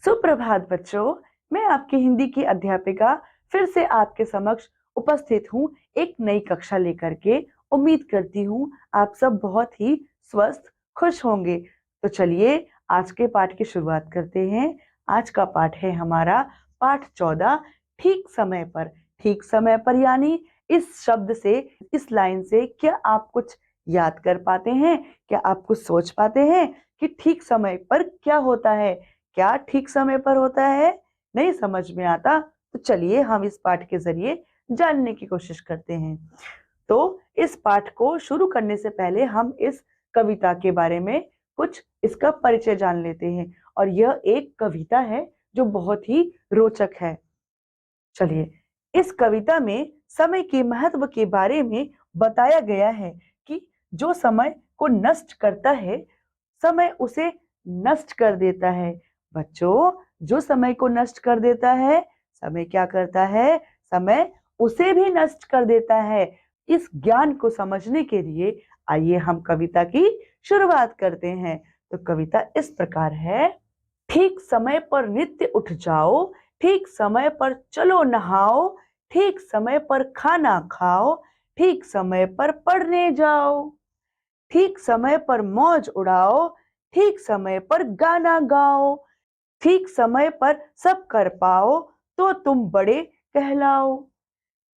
सुप्रभात बच्चों। मैं आपकी हिंदी की अध्यापिका फिर से आपके समक्ष उपस्थित हूँ एक नई कक्षा लेकर के। उम्मीद करती हूँ आप सब बहुत ही स्वस्थ खुश होंगे। तो चलिए आज के पाठ की शुरुआत करते हैं। आज का पाठ है हमारा पाठ 14, ठीक समय पर। ठीक समय पर यानी इस शब्द से, इस लाइन से क्या आप कुछ याद कर पाते हैं? क्या आप कुछ सोच पाते हैं कि ठीक समय पर क्या होता है? क्या ठीक समय पर होता है? नहीं समझ में आता? तो चलिए हम इस पाठ के जरिए जानने की कोशिश करते हैं। तो इस पाठ को शुरू करने से पहले हम इस कविता के बारे में कुछ इसका परिचय जान लेते हैं। और यह एक कविता है जो बहुत ही रोचक है। चलिए, इस कविता में समय के महत्व के बारे में बताया गया है कि जो समय को नष्ट करता है, समय उसे नष्ट कर देता है। बच्चों, जो समय को नष्ट कर देता है, समय क्या करता है? समय उसे भी नष्ट कर देता है। इस ज्ञान को समझने के लिए आइए हम कविता की शुरुआत करते हैं। तो कविता इस प्रकार है। ठीक समय पर नित्य उठ जाओ, ठीक समय पर चलो नहाओ, ठीक समय पर खाना खाओ, ठीक समय पर पढ़ने जाओ, ठीक समय पर मौज उड़ाओ, ठीक समय पर गाना गाओ, ठीक समय पर सब कर पाओ तो तुम बड़े कहलाओ।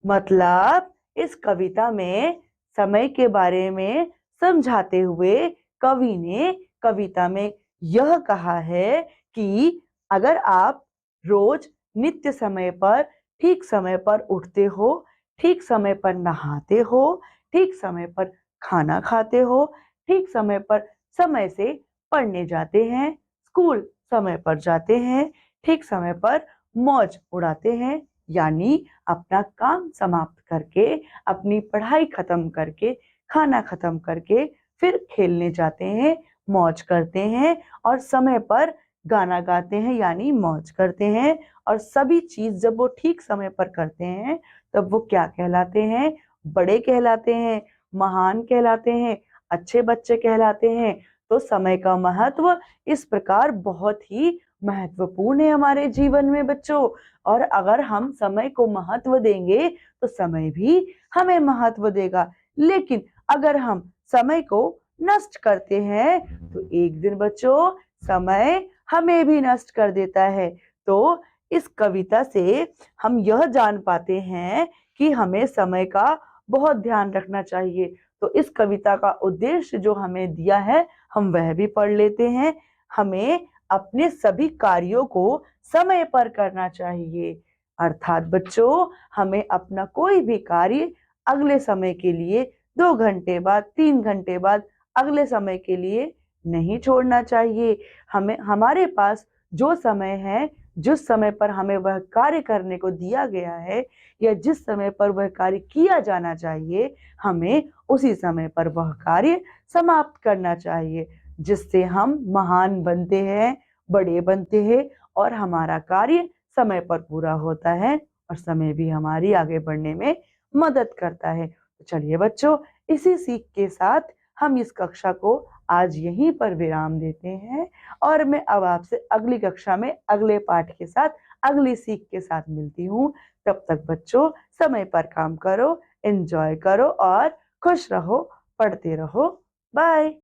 मतलब इस कविता में समय के बारे में समझाते हुए कवि ने कविता में यह कहा है कि अगर आप रोज नित्य समय पर, ठीक समय पर उठते हो, ठीक समय पर नहाते हो, ठीक समय पर खाना खाते हो, ठीक समय से पढ़ने जाते हैं, स्कूल समय पर जाते हैं, ठीक समय पर मौज उड़ाते हैं, यानी अपना काम समाप्त करके, अपनी पढ़ाई खत्म करके, खाना खत्म करके फिर खेलने जाते हैं, मौज करते हैं और समय पर गाना गाते हैं यानी मौज करते हैं। और सभी चीज जब वो ठीक समय पर करते हैं तब वो क्या कहलाते हैं? बड़े कहलाते हैं, महान कहलाते हैं, अच्छे बच्चे कहलाते हैं। तो समय का महत्व इस प्रकार बहुत ही महत्वपूर्ण है हमारे जीवन में बच्चों। और अगर हम समय को महत्व देंगे तो समय भी हमें महत्व देगा। लेकिन अगर हम समय को नष्ट करते हैं तो एक दिन बच्चों समय हमें भी नष्ट कर देता है। तो इस कविता से हम यह जान पाते हैं कि हमें समय का बहुत ध्यान रखना चाहिए। तो इस कविता का उद्देश्य जो हमें दिया है हम वह भी पढ़ लेते हैं। हमें अपने सभी कार्यों को समय पर करना चाहिए। अर्थात बच्चों, हमें अपना कोई भी कार्य अगले समय के लिए, 2 घंटे बाद, 3 घंटे बाद, अगले समय के लिए नहीं छोड़ना चाहिए। हमें हमारे पास जो समय है, जिस समय पर हमें वह कार्य करने को दिया गया है या जिस समय पर वह कार्य किया जाना चाहिए, हमें उसी समय पर वह कार्य समाप्त करना चाहिए, जिससे हम महान बनते हैं, बड़े बनते हैं और हमारा कार्य समय पर पूरा होता है और समय भी हमारी आगे बढ़ने में मदद करता है। तो चलिए बच्चों, इसी सीख के साथ हम इस कक्षा को आज यहीं पर विराम देते हैं और मैं अब आपसे अगली कक्षा में अगले पाठ के साथ, अगली सीख के साथ मिलती हूँ। तब तक बच्चों समय पर काम करो, एंजॉय करो और खुश रहो, पढ़ते रहो। बाय।